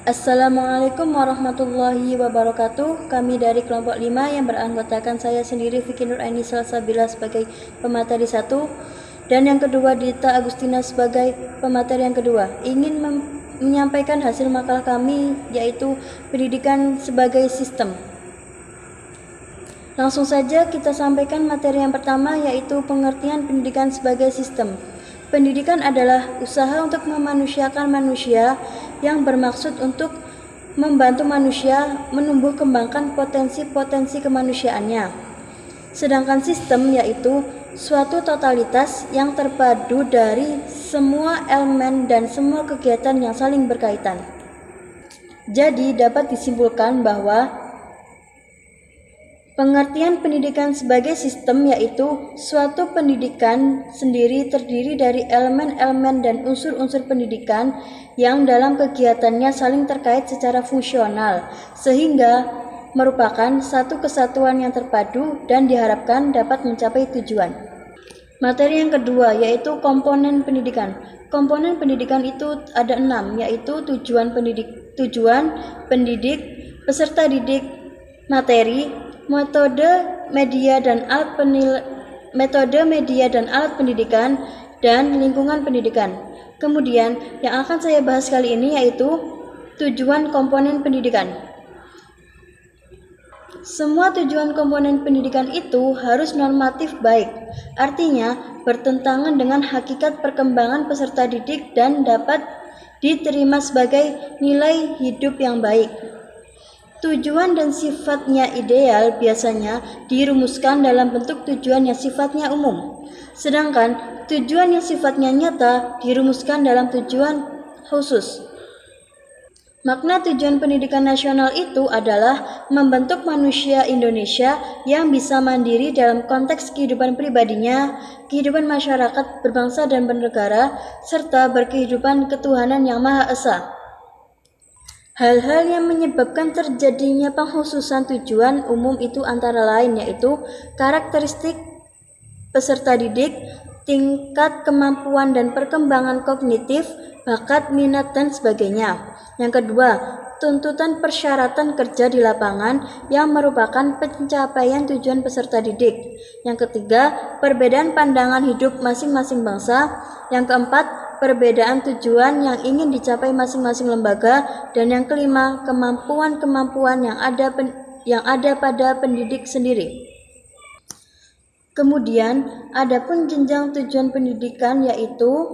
Assalamualaikum warahmatullahi wabarakatuh. Kami dari kelompok 5 yang beranggotakan saya sendiri Vicky Nur Aini Salsabila sebagai pemateri 1 dan yang kedua Dita Agustina sebagai pemateri yang kedua ingin menyampaikan hasil makalah kami, yaitu pendidikan sebagai sistem. Langsung saja kita sampaikan materi yang pertama, yaitu pengertian pendidikan sebagai sistem. Pendidikan adalah usaha untuk memanusiakan manusia yang bermaksud untuk membantu manusia menumbuh kembangkan potensi-potensi kemanusiaannya. Sedangkan sistem yaitu suatu totalitas yang terpadu dari semua elemen dan semua kegiatan yang saling berkaitan. Jadi dapat disimpulkan bahwa pengertian pendidikan sebagai sistem yaitu suatu pendidikan sendiri terdiri dari elemen-elemen dan unsur-unsur pendidikan yang dalam kegiatannya saling terkait secara fungsional, sehingga merupakan satu kesatuan yang terpadu dan diharapkan dapat mencapai tujuan. Materi yang kedua yaitu komponen pendidikan. Komponen pendidikan itu ada 6, yaitu tujuan pendidik, peserta didik, materi, metode media dan alat pendidikan, dan lingkungan pendidikan. Kemudian yang akan saya bahas kali ini yaitu tujuan komponen pendidikan. Semua tujuan komponen pendidikan itu harus normatif baik, artinya bertentangan dengan hakikat perkembangan peserta didik dan dapat diterima sebagai nilai hidup yang baik. Tujuan dan sifatnya ideal biasanya dirumuskan dalam bentuk tujuan yang sifatnya umum, sedangkan tujuan yang sifatnya nyata dirumuskan dalam tujuan khusus. Makna tujuan pendidikan nasional itu adalah membentuk manusia Indonesia yang bisa mandiri dalam konteks kehidupan pribadinya, kehidupan masyarakat berbangsa dan bernegara, serta berkehidupan ketuhanan yang Maha Esa. Hal-hal yang menyebabkan terjadinya pengkhususan tujuan umum itu antara lain yaitu karakteristik peserta didik, tingkat kemampuan dan perkembangan kognitif, bakat, minat, dan sebagainya. Yang kedua, tuntutan persyaratan kerja di lapangan yang merupakan pencapaian tujuan peserta didik. Yang ketiga, perbedaan pandangan hidup masing-masing bangsa. Yang keempat, perbedaan tujuan yang ingin dicapai masing-masing lembaga, dan yang kelima, kemampuan-kemampuan yang ada pada pendidik sendiri. Kemudian, adapun jenjang tujuan pendidikan yaitu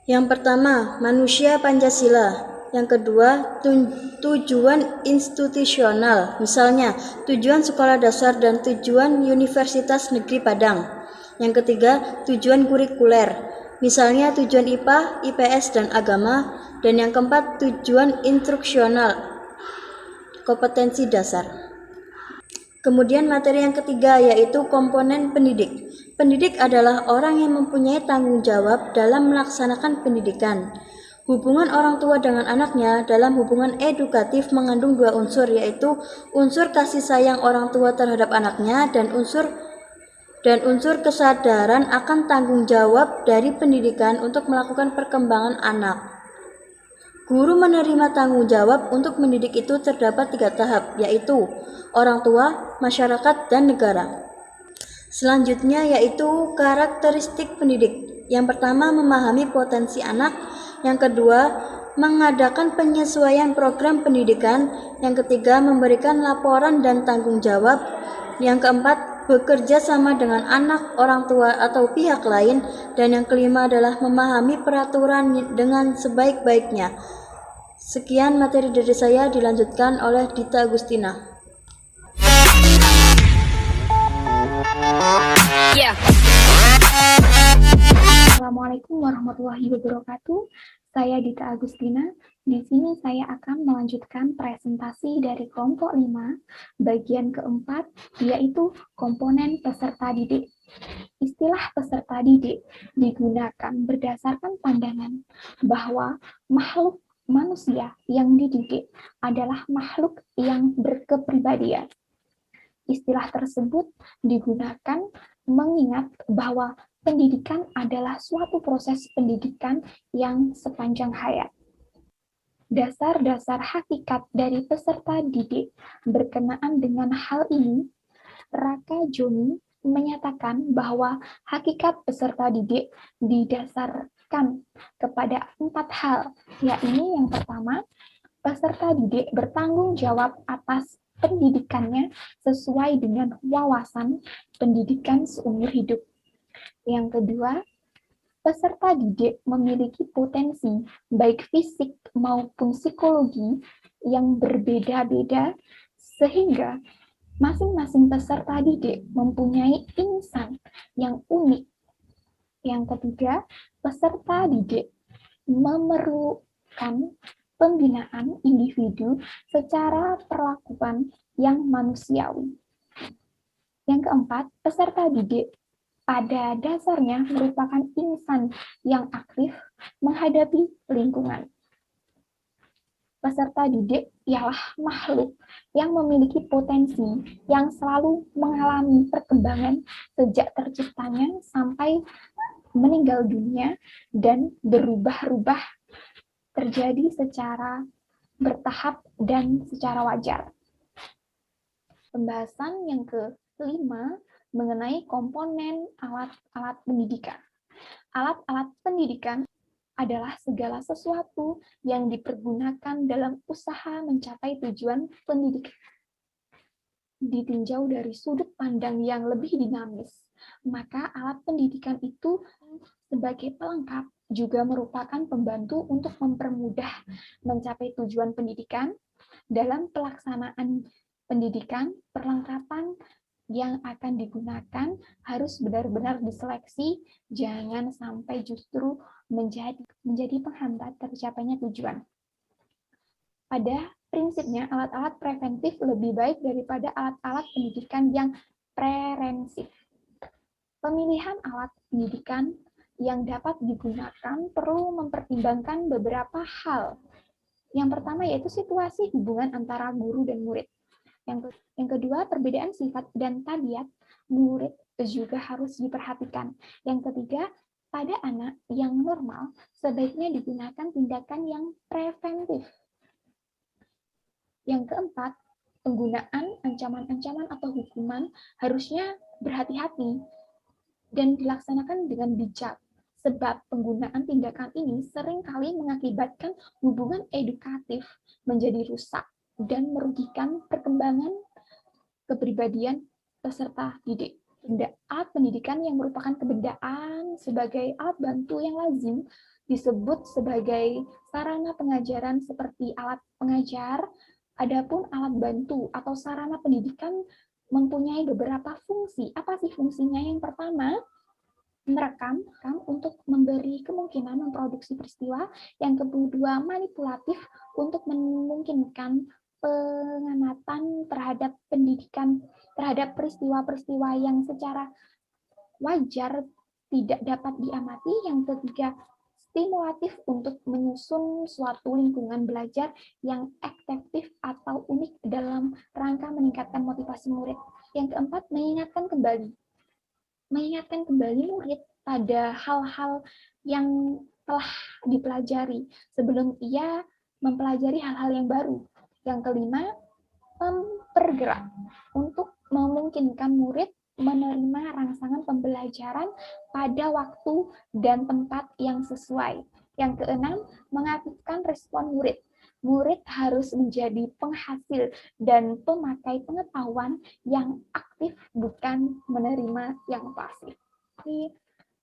yang pertama, manusia Pancasila. Yang kedua, tujuan institusional, misalnya tujuan sekolah dasar dan tujuan Universitas Negeri Padang. Yang ketiga, tujuan kurikuler, misalnya tujuan IPA, IPS, dan agama. Dan yang keempat, tujuan instruksional, kompetensi dasar. Kemudian materi yang ketiga yaitu komponen pendidik. Pendidik adalah orang yang mempunyai tanggung jawab dalam melaksanakan pendidikan. Hubungan orang tua dengan anaknya dalam hubungan edukatif mengandung dua unsur, yaitu unsur kasih sayang orang tua terhadap anaknya dan unsur kesadaran akan tanggung jawab dari pendidikan untuk melakukan perkembangan anak. Guru menerima tanggung jawab untuk mendidik itu terdapat 3 tahap, yaitu orang tua, masyarakat, dan negara. Selanjutnya yaitu karakteristik pendidik. Yang pertama, memahami potensi anak. Yang kedua, mengadakan penyesuaian program pendidikan. Yang ketiga, memberikan laporan dan tanggung jawab. Yang keempat, bekerja sama dengan anak, orang tua, atau pihak lain. Dan yang kelima adalah memahami peraturan dengan sebaik-baiknya. Sekian materi dari saya, dilanjutkan oleh Dita Agustina. Assalamualaikum warahmatullahi wabarakatuh. Saya Dita Agustina. Di sini saya akan melanjutkan presentasi dari kelompok 5, bagian keempat, yaitu komponen peserta didik. Istilah peserta didik digunakan berdasarkan pandangan bahwa makhluk manusia yang dididik adalah makhluk yang berkepribadian. Istilah tersebut digunakan mengingat bahwa pendidikan adalah suatu proses pendidikan yang sepanjang hayat. Dasar-dasar hakikat dari peserta didik berkenaan dengan hal ini, Raka Joni menyatakan bahwa hakikat peserta didik didasarkan kepada 4 hal, yakni yang pertama, peserta didik bertanggung jawab atas pendidikannya sesuai dengan wawasan pendidikan seumur hidup. Yang kedua, peserta didik memiliki potensi baik fisik maupun psikologi yang berbeda-beda sehingga masing-masing peserta didik mempunyai insan yang unik. Yang ketiga, peserta didik memerlukan pembinaan individu secara perlakuan yang manusiawi. Yang keempat, peserta didik pada dasarnya merupakan insan yang aktif menghadapi lingkungan. Peserta didik ialah makhluk yang memiliki potensi yang selalu mengalami perkembangan sejak terciptanya sampai meninggal dunia dan berubah-ubah terjadi secara bertahap dan secara wajar. Pembahasan yang kelima mengenai komponen alat-alat pendidikan. Alat-alat pendidikan adalah segala sesuatu yang dipergunakan dalam usaha mencapai tujuan pendidikan. Ditinjau dari sudut pandang yang lebih dinamis, maka alat pendidikan itu sebagai pelengkap juga merupakan pembantu untuk mempermudah mencapai tujuan pendidikan. Dalam pelaksanaan pendidikan, perlengkapan yang akan digunakan harus benar-benar diseleksi, jangan sampai justru menjadi penghambat tercapainya tujuan. Pada prinsipnya, alat-alat preventif lebih baik daripada alat-alat pendidikan yang preventif. Pemilihan alat pendidikan yang dapat digunakan perlu mempertimbangkan beberapa hal. Yang pertama yaitu situasi hubungan antara guru dan murid. Yang kedua, perbedaan sifat dan tabiat murid juga harus diperhatikan. Yang ketiga, pada anak yang normal, sebaiknya digunakan tindakan yang preventif. Yang keempat, penggunaan ancaman-ancaman atau hukuman harusnya berhati-hati dan dilaksanakan dengan bijak, sebab penggunaan tindakan ini seringkali mengakibatkan hubungan edukatif menjadi rusak dan merugikan perkembangan kepribadian peserta didik. Alat pendidikan yang merupakan kebendaan sebagai alat bantu yang lazim disebut sebagai sarana pengajaran seperti alat pengajar. Adapun alat bantu atau sarana pendidikan mempunyai beberapa fungsi. Apa sih fungsinya? Yang pertama, merekam untuk memberi kemungkinan memproduksi peristiwa. Yang kedua, manipulatif untuk memungkinkan pengamatan terhadap pendidikan, terhadap peristiwa-peristiwa yang secara wajar tidak dapat diamati. Yang ketiga, stimulatif untuk menyusun suatu lingkungan belajar yang efektif atau unik dalam rangka meningkatkan motivasi murid. Yang keempat, mengingatkan kembali murid pada hal-hal yang telah dipelajari sebelum ia mempelajari hal-hal yang baru. Yang kelima, mempergerak untuk memungkinkan murid menerima rangsangan pembelajaran pada waktu dan tempat yang sesuai. Yang keenam, mengaktifkan respon murid. Murid harus menjadi penghasil dan pemakai pengetahuan yang aktif, bukan menerima yang pasif.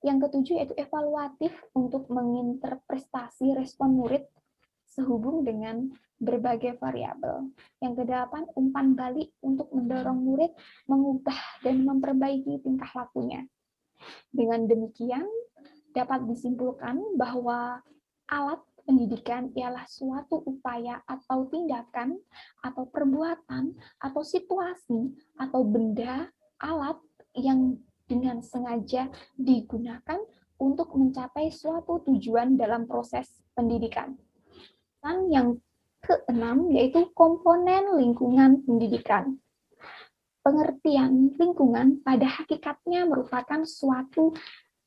Yang ketujuh yaitu evaluatif untuk menginterpretasi respon murid sehubung dengan berbagai variabel. Yang kedelapan, umpan balik untuk mendorong murid mengubah dan memperbaiki tingkah lakunya. Dengan demikian, dapat disimpulkan bahwa alat pendidikan ialah suatu upaya atau tindakan atau perbuatan atau situasi atau benda alat yang dengan sengaja digunakan untuk mencapai suatu tujuan dalam proses pendidikan. Yang keenam yaitu komponen lingkungan pendidikan. Pengertian lingkungan pada hakikatnya merupakan suatu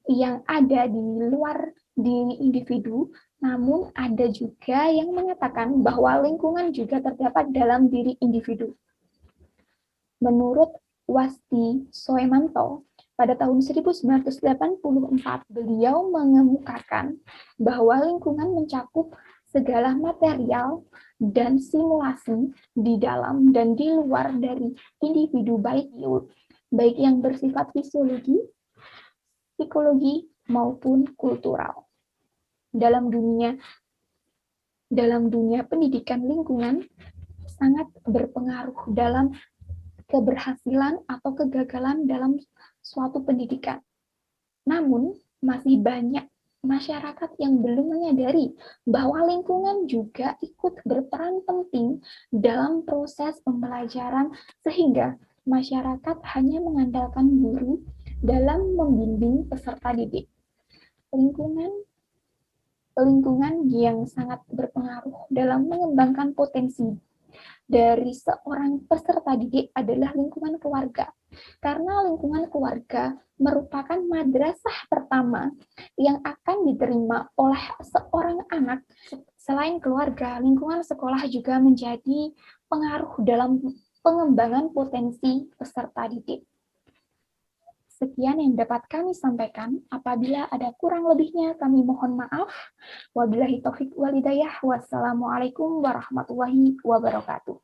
yang ada di luar diri individu, namun ada juga yang mengatakan bahwa lingkungan juga terdapat dalam diri individu. Menurut Wasti Soemanto, pada tahun 1984, beliau mengemukakan bahwa lingkungan mencakup segala material dan simulasi di dalam dan di luar dari individu, baik yang bersifat fisiologi, psikologi, maupun kultural. Dalam dunia pendidikan, lingkungan sangat berpengaruh dalam keberhasilan atau kegagalan dalam suatu pendidikan. Namun, masih banyak masyarakat yang belum menyadari bahwa lingkungan juga ikut berperan penting dalam proses pembelajaran, sehingga masyarakat hanya mengandalkan guru dalam membimbing peserta didik. Lingkungan yang sangat berpengaruh dalam mengembangkan potensi dari seorang peserta didik adalah lingkungan keluarga. Karena lingkungan keluarga merupakan madrasah pertama yang akan diterima oleh seorang anak. Selain keluarga, lingkungan sekolah juga menjadi pengaruh dalam pengembangan potensi peserta didik. Sekian yang dapat kami sampaikan. Apabila ada kurang lebihnya, kami mohon maaf. Wabillahi taufiq wal hidayah. Wassalamualaikum warahmatullahi wabarakatuh.